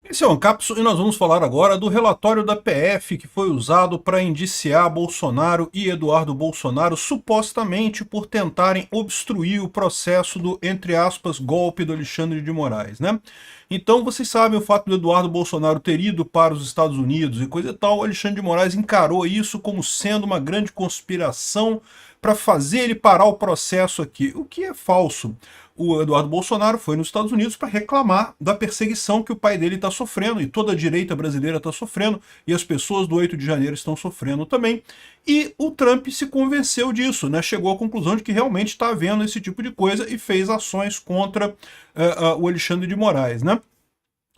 Esse é o Ancapso e nós vamos falar agora do relatório da PF que foi usado para indiciar Bolsonaro e Eduardo Bolsonaro supostamente por tentarem obstruir o processo do, entre aspas, golpe do Alexandre de Moraes, né? Então vocês sabem o fato do Eduardo Bolsonaro ter ido para os Estados Unidos e coisa e tal, o Alexandre de Moraes encarou isso como sendo uma grande conspiração para fazer ele parar o processo aqui, o que é falso. O Eduardo Bolsonaro foi nos Estados Unidos para reclamar da perseguição que o pai dele está sofrendo, e toda a direita brasileira está sofrendo, e as pessoas do 8 de janeiro estão sofrendo também. E o Trump se convenceu disso, né? Chegou à conclusão de que realmente está havendo esse tipo de coisa e fez ações contra o Alexandre de Moraes, né?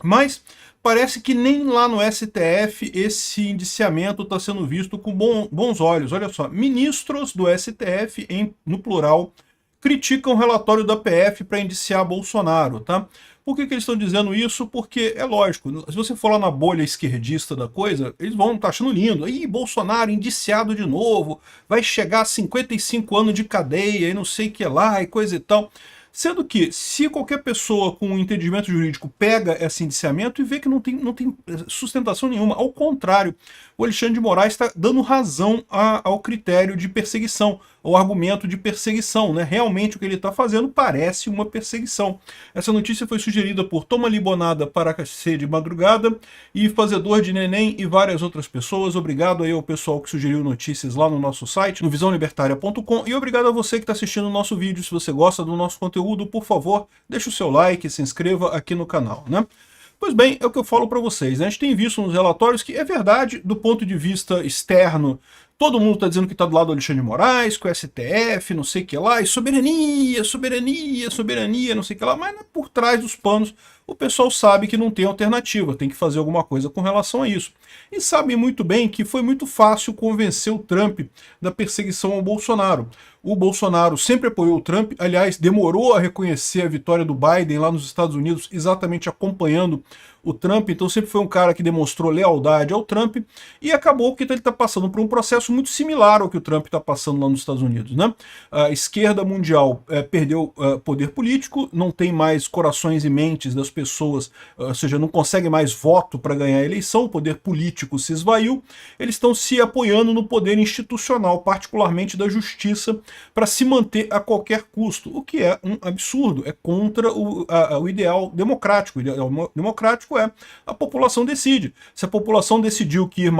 Mas parece que nem lá no STF esse indiciamento está sendo visto com bons olhos. Olha só, ministros do STF, no plural, criticam o relatório da PF para indiciar Bolsonaro, tá? Por que eles estão dizendo isso? Porque é lógico, se você for lá na bolha esquerdista da coisa, eles vão estar achando lindo. Ih, Bolsonaro indiciado de novo, vai chegar a 55 anos de cadeia e não sei o que lá e coisa e tal. Sendo que, se qualquer pessoa com um entendimento jurídico pega esse indiciamento e vê que não tem sustentação nenhuma, ao contrário, o Alexandre de Moraes está dando razão ao critério de perseguição, ao argumento de perseguição, né? Realmente o que ele está fazendo parece uma perseguição. Essa notícia foi sugerida por Toma Libonada para ser de madrugada e Fazedor de Neném e várias outras pessoas. Obrigado aí ao pessoal que sugeriu notícias lá no nosso site, no visãolibertaria.com, e obrigado a você que está assistindo o nosso vídeo. Se você gosta do nosso conteúdo, por favor, deixe o seu like, se inscreva aqui no canal, né? Pois bem, é o que eu falo para vocês, né? A gente tem visto nos relatórios que é verdade, do ponto de vista externo, todo mundo está dizendo que está do lado do Alexandre de Moraes, com o STF, não sei o que lá, e soberania, soberania, soberania, não sei o que lá, mas por trás dos panos o pessoal sabe que não tem alternativa, tem que fazer alguma coisa com relação a isso. E sabem muito bem que foi muito fácil convencer o Trump da perseguição ao Bolsonaro. O Bolsonaro sempre apoiou o Trump, aliás, demorou a reconhecer a vitória do Biden lá nos Estados Unidos, exatamente acompanhando o Trump, então sempre foi um cara que demonstrou lealdade ao Trump, e acabou que ele está passando por um processo muito similar ao que o Trump está passando lá nos Estados Unidos, né? A esquerda mundial perdeu poder político, não tem mais corações e mentes das pessoas, ou seja, não consegue mais voto para ganhar a eleição, o poder político se esvaiu, eles estão se apoiando no poder institucional, particularmente da justiça, para se manter a qualquer custo, o que é um absurdo, é contra o ideal democrático. O ideal democrático é a população decide. Se a população decidiu que ir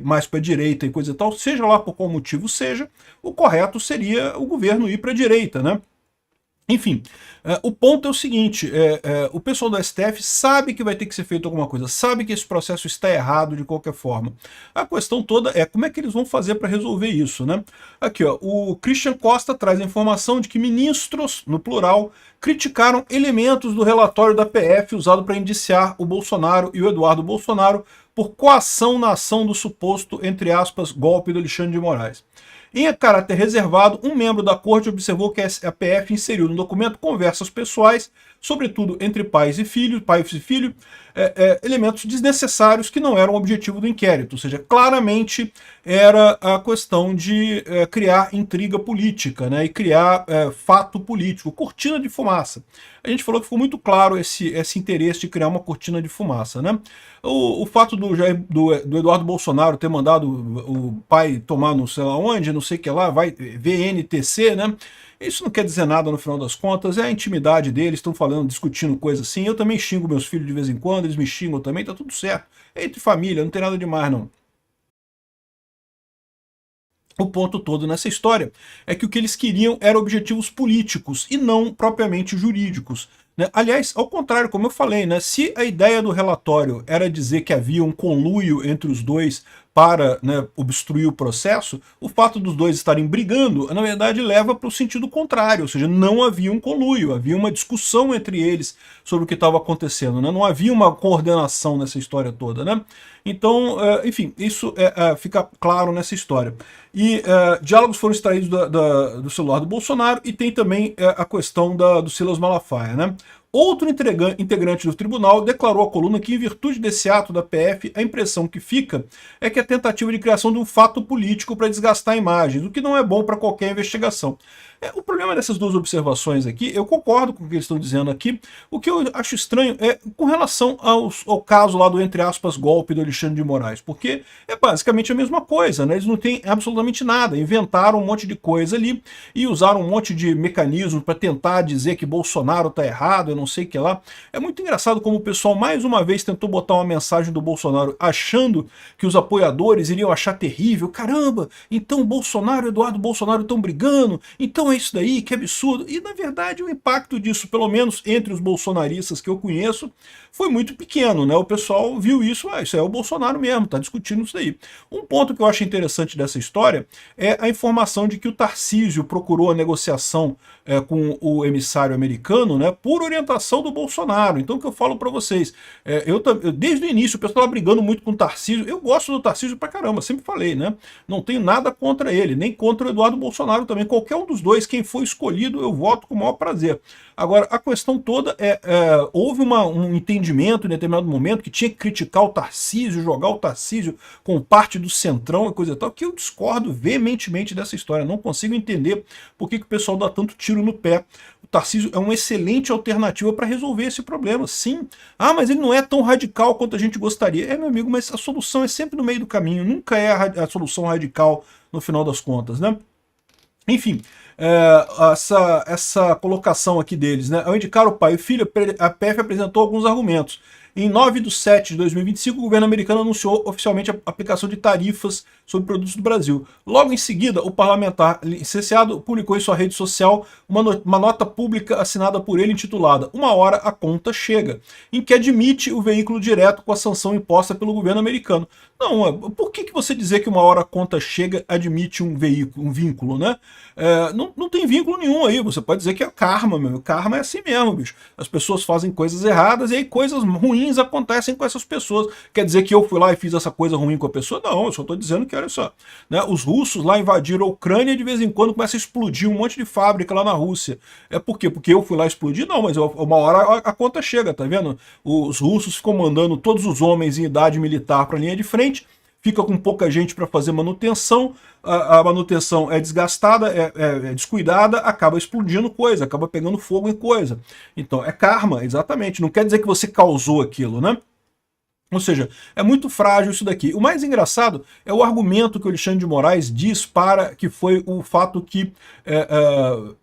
mais para a direita e coisa e tal, seja lá por qual motivo seja, o correto seria o governo ir para a direita, né? Enfim, o ponto é o seguinte, o pessoal do STF sabe que vai ter que ser feito alguma coisa, sabe que esse processo está errado de qualquer forma. A questão toda é como é que eles vão fazer para resolver isso, né? Aqui, ó, o Christian Costa traz a informação de que ministros, no plural, criticaram elementos do relatório da PF usado para indiciar o Bolsonaro e o Eduardo Bolsonaro por coação na ação do suposto, entre aspas, golpe do Alexandre de Moraes. Em caráter reservado, um membro da corte observou que a PF inseriu no documento conversas pessoais, sobretudo entre pais e filho, elementos desnecessários que não eram o objetivo do inquérito, ou seja, claramente era a questão de criar intriga política, né, e criar fato político, cortina de fumaça. A gente falou que ficou muito claro esse interesse de criar uma cortina de fumaça, né? O fato do Eduardo Bolsonaro ter mandado o pai tomar não sei lá onde, não sei o que lá, vai VNTC, né? Isso não quer dizer nada no final das contas, é a intimidade deles, estão falando, discutindo coisa assim. Eu também xingo meus filhos de vez em quando, eles me xingam também, tá tudo certo. É entre família, não tem nada demais não. O ponto todo nessa história é que o que eles queriam eram objetivos políticos e não propriamente jurídicos, né? Aliás, ao contrário, como eu falei, né, se a ideia do relatório era dizer que havia um conluio entre os dois para, né, obstruir o processo, o fato dos dois estarem brigando, na verdade, leva para o sentido contrário, ou seja, não havia um conluio, havia uma discussão entre eles sobre o que estava acontecendo, né? Não havia uma coordenação nessa história toda, né? Então, enfim, isso fica claro nessa história. E diálogos foram extraídos do celular do Bolsonaro, e tem também a questão do Silas Malafaia, né? Outro integrante do tribunal declarou à coluna que, em virtude desse ato da PF, a impressão que fica é que é tentativa de criação de um fato político para desgastar a imagem, o que não é bom para qualquer investigação. O problema dessas duas observações aqui, eu concordo com o que eles estão dizendo aqui. O que eu acho estranho é com relação ao caso lá do, entre aspas, golpe do Alexandre de Moraes, porque é basicamente a mesma coisa, né? Eles não têm absolutamente nada, inventaram um monte de coisa ali e usaram um monte de mecanismos para tentar dizer que Bolsonaro está errado, eu não sei o que lá. É muito engraçado como o pessoal mais uma vez tentou botar uma mensagem do Bolsonaro achando que os apoiadores iriam achar terrível. Caramba, então Bolsonaro e Eduardo Bolsonaro estão brigando, então é isso daí, que absurdo. E na verdade o impacto disso, pelo menos entre os bolsonaristas que eu conheço, foi muito pequeno, né? O pessoal viu isso, isso é o Bolsonaro mesmo, tá discutindo isso daí. Um ponto que eu acho interessante dessa história é a informação de que o Tarcísio procurou a negociação com o emissário americano, né, por orientação do Bolsonaro. Então o que eu falo para vocês, desde o início o pessoal estava brigando muito com o Tarcísio, eu gosto do Tarcísio pra caramba, sempre falei, né, não tenho nada contra ele, nem contra o Eduardo Bolsonaro também, qualquer um dos dois, quem for escolhido, eu voto com o maior prazer. Agora, a questão toda houve um entendimento em determinado momento que tinha que criticar o Tarcísio, jogar o Tarcísio com parte do Centrão e coisa e tal, que eu discordo veementemente dessa história, não consigo entender por que o pessoal dá tanto tiro no pé. O Tarcísio é uma excelente alternativa para resolver esse problema, sim. Ah, mas ele não é tão radical quanto a gente gostaria. Meu amigo, mas a solução é sempre no meio do caminho, nunca é a solução radical no final das contas, né? Enfim, essa colocação aqui deles, né? Ao indicar o pai e o filho, a PF apresentou alguns argumentos. Em 9/7 de 2025, o governo americano anunciou oficialmente a aplicação de tarifas sobre produtos do Brasil. Logo em seguida, o parlamentar licenciado publicou em sua rede social uma nota pública assinada por ele intitulada "Uma hora a conta chega", em que admite o veículo direto com a sanção imposta pelo governo americano. Não, por que você dizer que uma hora a conta chega admite um veículo, um vínculo, né? Não tem vínculo nenhum aí, você pode dizer que é karma, meu. Karma é assim mesmo, bicho. As pessoas fazem coisas erradas e aí coisas ruins acontecem com essas pessoas. Quer dizer que eu fui lá e fiz essa coisa ruim com a pessoa? Não, eu só estou dizendo que, olha só, né, os russos lá invadiram a Ucrânia e de vez em quando começa a explodir um monte de fábrica lá na Rússia. Por quê? Porque eu fui lá explodir? Não, mas uma hora a conta chega, tá vendo? Os russos ficam mandando todos os homens em idade militar para a linha de frente, fica com pouca gente para fazer manutenção, a manutenção é desgastada, é descuidada, acaba explodindo coisa, acaba pegando fogo em coisa. Então é karma, exatamente, não quer dizer que você causou aquilo, né? Ou seja, é muito frágil isso daqui. O mais engraçado é o argumento que o Alexandre de Moraes diz para que foi o fato que...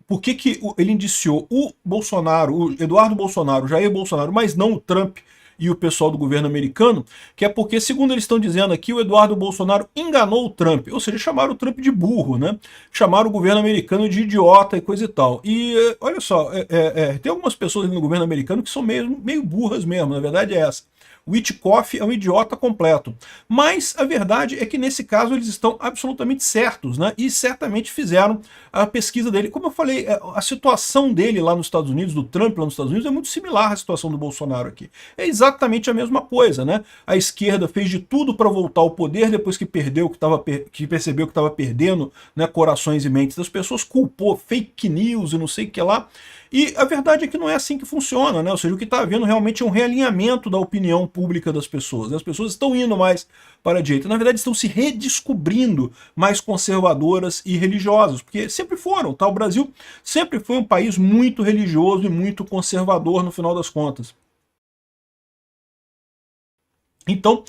por que ele indiciou o Bolsonaro, o Eduardo Bolsonaro, o Jair Bolsonaro, mas não o Trump e o pessoal do governo americano, que é porque, segundo eles estão dizendo aqui, o Eduardo Bolsonaro enganou o Trump, ou seja, chamaram o Trump de burro, né? Chamaram o governo americano de idiota e coisa e tal. E olha só, tem algumas pessoas no governo americano que são meio burras mesmo, na verdade é essa. O Witkoff é um idiota completo. Mas a verdade é que nesse caso eles estão absolutamente certos, né? E certamente fizeram a pesquisa dele. Como eu falei, a situação dele lá nos Estados Unidos, do Trump lá nos Estados Unidos, é muito similar à situação do Bolsonaro aqui. É exatamente a mesma coisa, né? A esquerda fez de tudo para voltar ao poder depois que perdeu, que percebeu que estava perdendo, né, corações e mentes das pessoas, culpou fake news e não sei o que lá. E a verdade é que não é assim que funciona, né? Ou seja, o que está havendo realmente é um realinhamento da opinião pública das pessoas, né? As pessoas estão indo mais para a direita. Na verdade, estão se redescobrindo mais conservadoras e religiosas, porque sempre foram, tá? O Brasil sempre foi um país muito religioso e muito conservador no final das contas. Então,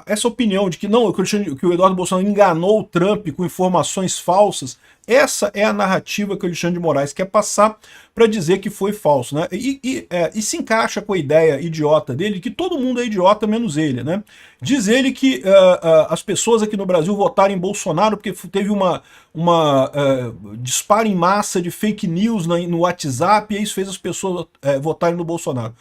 essa opinião de que não, que o Eduardo Bolsonaro enganou o Trump com informações falsas, essa é a narrativa que o Alexandre de Moraes quer passar para dizer que foi falso, né? E se encaixa com a ideia idiota dele, que todo mundo é idiota menos ele, né? Diz ele que as pessoas aqui no Brasil votaram em Bolsonaro porque teve uma disparo em massa de fake news no WhatsApp e isso fez as pessoas votarem no Bolsonaro.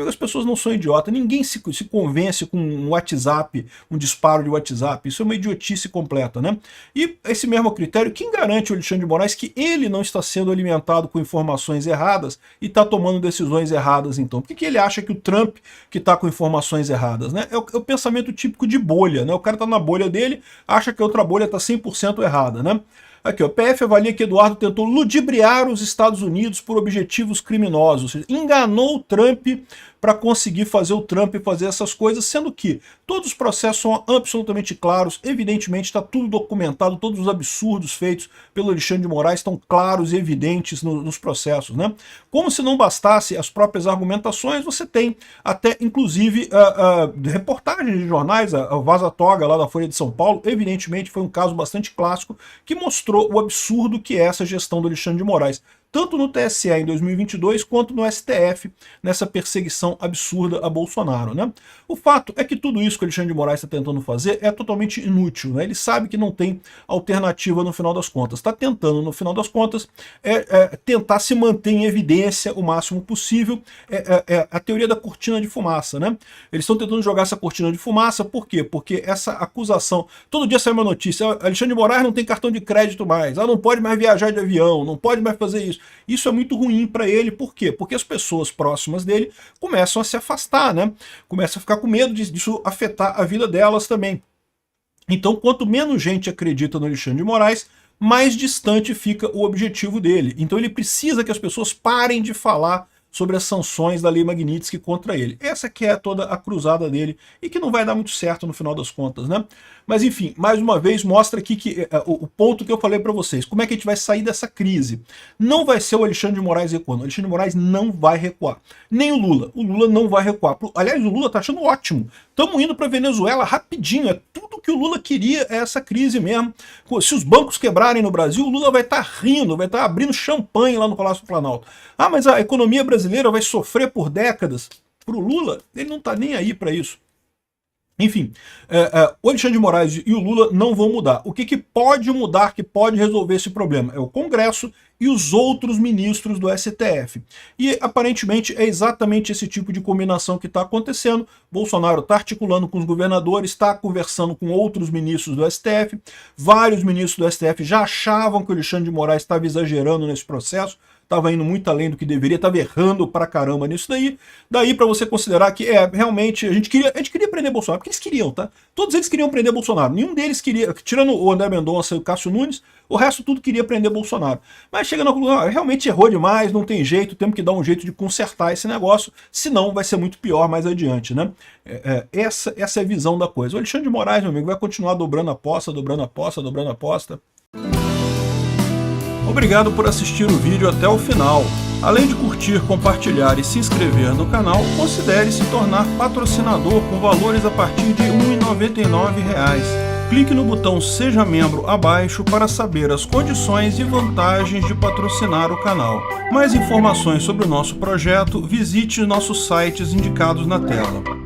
As pessoas não são idiotas, ninguém se convence com um WhatsApp, um disparo de WhatsApp, isso é uma idiotice completa, né? E esse mesmo critério, quem garante o Alexandre de Moraes que ele não está sendo alimentado com informações erradas e está tomando decisões erradas então? Por que ele acha que o Trump que está com informações erradas, né? É o pensamento típico de bolha, né? O cara está na bolha dele, acha que a outra bolha está 100% errada, né? Aqui, ó, PF avalia que Eduardo tentou ludibriar os Estados Unidos por objetivos criminosos, ou seja, enganou o Trump para conseguir fazer o Trump e fazer essas coisas, sendo que todos os processos são absolutamente claros, evidentemente está tudo documentado, todos os absurdos feitos pelo Alexandre de Moraes estão claros e evidentes nos processos, né? Como se não bastasse as próprias argumentações, você tem até, inclusive, reportagens de jornais, a Vaza Toga lá da Folha de São Paulo, evidentemente foi um caso bastante clássico que mostrou o absurdo que é essa gestão do Alexandre de Moraes, tanto no TSE em 2022, quanto no STF, nessa perseguição absurda a Bolsonaro, né? O fato é que tudo isso que o Alexandre de Moraes está tentando fazer é totalmente inútil, né? Ele sabe que não tem alternativa no final das contas. Está tentando, no final das contas, tentar se manter em evidência o máximo possível. A teoria da cortina de fumaça, né? Eles estão tentando jogar essa cortina de fumaça, por quê? Porque essa acusação... Todo dia sai uma notícia, Alexandre de Moraes não tem cartão de crédito mais, não pode mais viajar de avião, não pode mais fazer isso. Isso é muito ruim para ele, por quê? Porque as pessoas próximas dele começam a se afastar, né? Começam a ficar com medo disso afetar a vida delas também. Então, quanto menos gente acredita no Alexandre de Moraes, mais distante fica o objetivo dele. Então ele precisa que as pessoas parem de falar sobre as sanções da Lei Magnitsky contra ele. Essa que é toda a cruzada dele e que não vai dar muito certo no final das contas, né? Mas enfim, mais uma vez mostra aqui que o ponto que eu falei para vocês, como é que a gente vai sair dessa crise? Não vai ser o Alexandre de Moraes recuando, o Alexandre de Moraes não vai recuar. Nem o Lula não vai recuar. Aliás, o Lula tá achando ótimo. Estamos indo para Venezuela rapidinho, é tudo que o Lula queria, é essa crise mesmo. Se os bancos quebrarem no Brasil, o Lula vai estar rindo, vai estar abrindo champanhe lá no Palácio do Planalto. Ah, mas a economia brasileira vai sofrer por décadas. Para o Lula, ele não está nem aí para isso. Enfim, o Alexandre de Moraes e o Lula não vão mudar. O que pode mudar, que pode resolver esse problema? É o Congresso e os outros ministros do STF. E aparentemente é exatamente esse tipo de combinação que está acontecendo. Bolsonaro está articulando com os governadores, está conversando com outros ministros do STF. Vários ministros do STF já achavam que o Alexandre de Moraes estava exagerando nesse processo, estava indo muito além do que deveria, estava errando pra caramba nisso daí. Daí para você considerar que realmente a gente queria prender Bolsonaro, porque eles queriam, tá? Todos eles queriam prender Bolsonaro. Nenhum deles queria, tirando o André Mendonça e o Cássio Nunes, o resto tudo queria prender Bolsonaro. Mas chega na conclusão, realmente errou demais, não tem jeito, temos que dar um jeito de consertar esse negócio, senão vai ser muito pior mais adiante, né? Essa é a visão da coisa. O Alexandre de Moraes, meu amigo, vai continuar dobrando a aposta, dobrando a aposta, dobrando a aposta. Obrigado por assistir o vídeo até o final. Além de curtir, compartilhar e se inscrever no canal, considere se tornar patrocinador com valores a partir de R$ 1,99. Clique no botão Seja Membro abaixo para saber as condições e vantagens de patrocinar o canal. Mais informações sobre o nosso projeto, visite nossos sites indicados na tela.